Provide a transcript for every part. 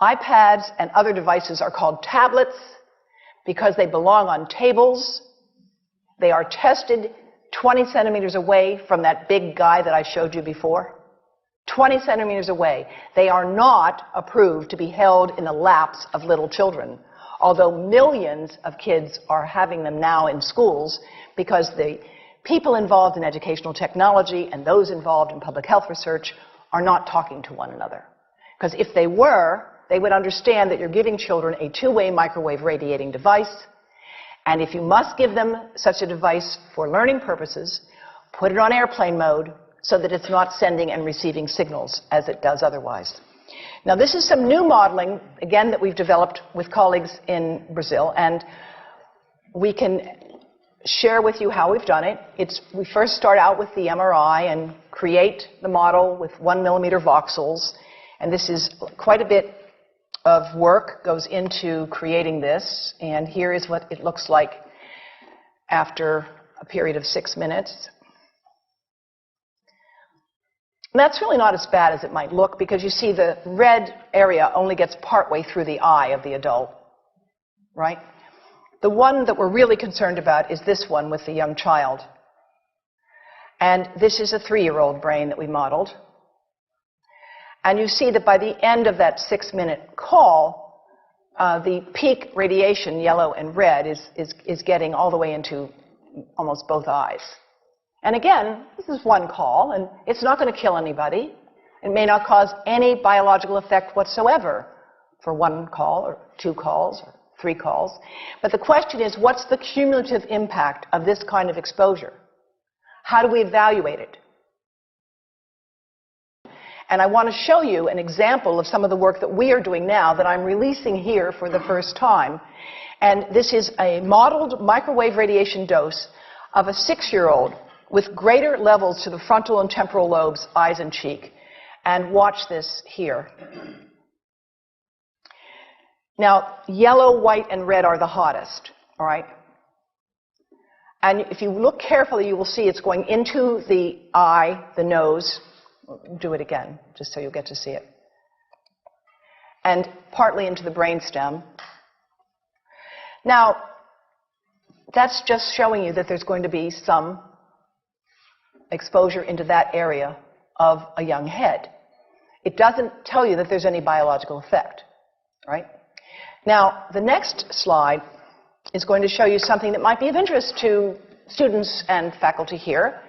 iPads and other devices are called tablets because they belong on tables. They are tested 20 centimeters away from that big guy that I showed you before. 20 centimeters away. They are not approved to be held in the laps of little children, although millions of kids are having them now in schools because the people involved in educational technology and those involved in public health research are not talking to one another. Because if they were, they would understand that you're giving children a two-way microwave radiating device, and if you must give them such a device for learning purposes, put it on airplane mode so that it's not sending and receiving signals as it does otherwise. Now, this is some new modeling, again, that we've developed with colleagues in Brazil, and we can share with you how we've done it. We first start out with the MRI and create the model with 1 millimeter voxels, and this is quite a bit of work goes into creating this, and here is what it looks like after a period of 6 minutes. And that's really not as bad as it might look, because you see the red area only gets partway through the eye of the adult, right? The one that we're really concerned about is this one with the young child. And this is a 3-year-old brain that we modeled. And you see that by the end of that 6-minute call, the peak radiation, yellow and red, is getting all the way into almost both eyes. And again, this is one call, and it's not going to kill anybody. It may not cause any biological effect whatsoever for 1 call or 2 calls or 3 calls. But the question is, what's the cumulative impact of this kind of exposure? How do we evaluate it? And I want to show you an example of some of the work that we are doing now that I'm releasing here for the first time. And this is a modeled microwave radiation dose of a 6-year-old with greater levels to the frontal and temporal lobes, eyes and cheek. And watch this here. Now, yellow, white, and red are the hottest, all right? And if you look carefully, you will see it's going into the eye, the nose. Do it again, just so you'll get to see it. And partly into the brainstem. Now, that's just showing you that there's going to be some exposure into that area of a young head. It doesn't tell you that there's any biological effect, right? Now, the next slide is going to show you something that might be of interest to students and faculty here.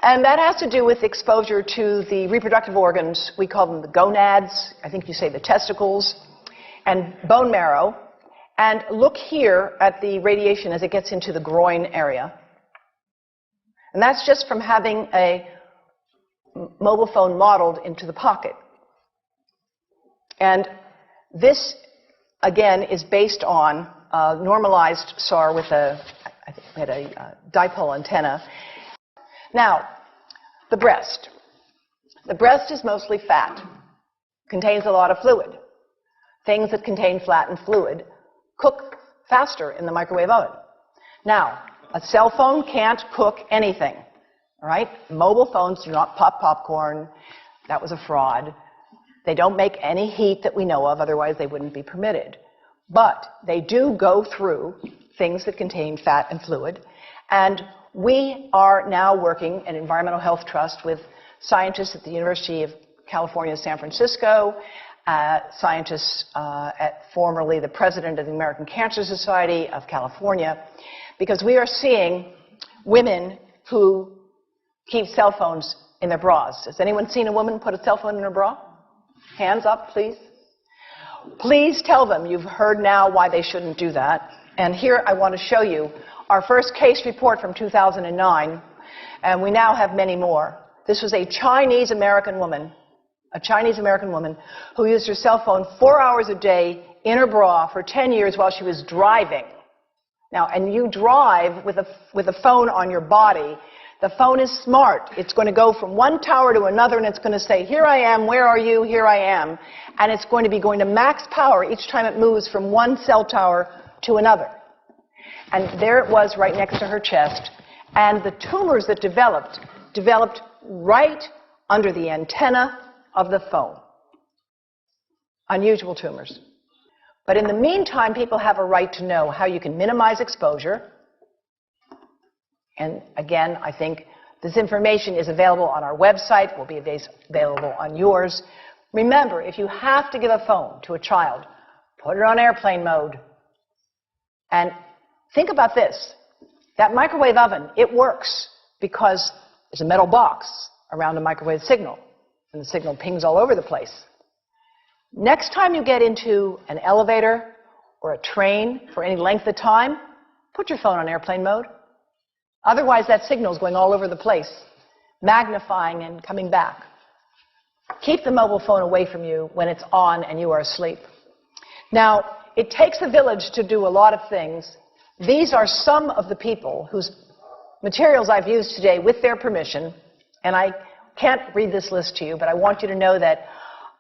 And that has to do with exposure to the reproductive organs. We call them the gonads. I think you say the testicles. And bone marrow. And look here at the radiation as it gets into the groin area. And that's just from having a mobile phone modeled into the pocket. And this, again, is based on a normalized SAR with I think we had a dipole antenna. Now, the breast. The breast is mostly fat, contains a lot of fluid. Things that contain fat and fluid cook faster in the microwave oven. Now, a cell phone can't cook anything, all right? Mobile phones do not pop popcorn. That was a fraud. They don't make any heat that we know of, otherwise they wouldn't be permitted. But they do go through things that contain fat and fluid. And we are now working at Environmental Health Trust with scientists at the University of California, San Francisco, scientists at formerly the president of the American Cancer Society of California, because we are seeing women who keep cell phones in their bras. Has anyone seen a woman put a cell phone in her bra? Hands up, please. Please tell them you've heard now why they shouldn't do that. And here I want to show you our first case report from 2009, and we now have many more. This was a Chinese-American woman who used her cell phone 4 hours a day in her bra for 10 years while she was driving. Now, and you drive with a phone on your body. The phone is smart. It's going to go from one tower to another, and it's going to say, here I am, where are you, here I am. And it's going to be going to max power each time it moves from one cell tower to another. And there it was right next to her chest. And the tumors that developed right under the antenna of the phone. unusual tumors. But in the meantime, people have a right to know how you can minimize exposure. And again, I think this information is available on our website, will be available on yours. Remember, if you have to give a phone to a child, put it on airplane mode. And think about this. That microwave oven, it works because there's a metal box around the microwave signal, and the signal pings all over the place. Next time you get into an elevator or a train for any length of time, put your phone on airplane mode. Otherwise, that signal is going all over the place, magnifying and coming back. Keep the mobile phone away from you when it's on and you are asleep. Now, it takes a village to do a lot of things. These are some of the people whose materials I've used today with their permission, and I can't read this list to you, but I want you to know that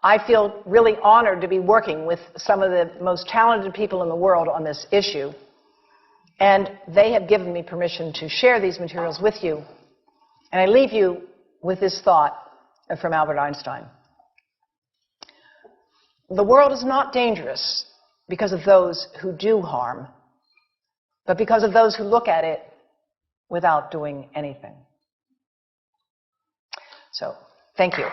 I feel really honored to be working with some of the most talented people in the world on this issue. And they have given me permission to share these materials with you. And I leave you with this thought from Albert Einstein. The world is not dangerous because of those who do harm, but because of those who look at it without doing anything. So, thank you.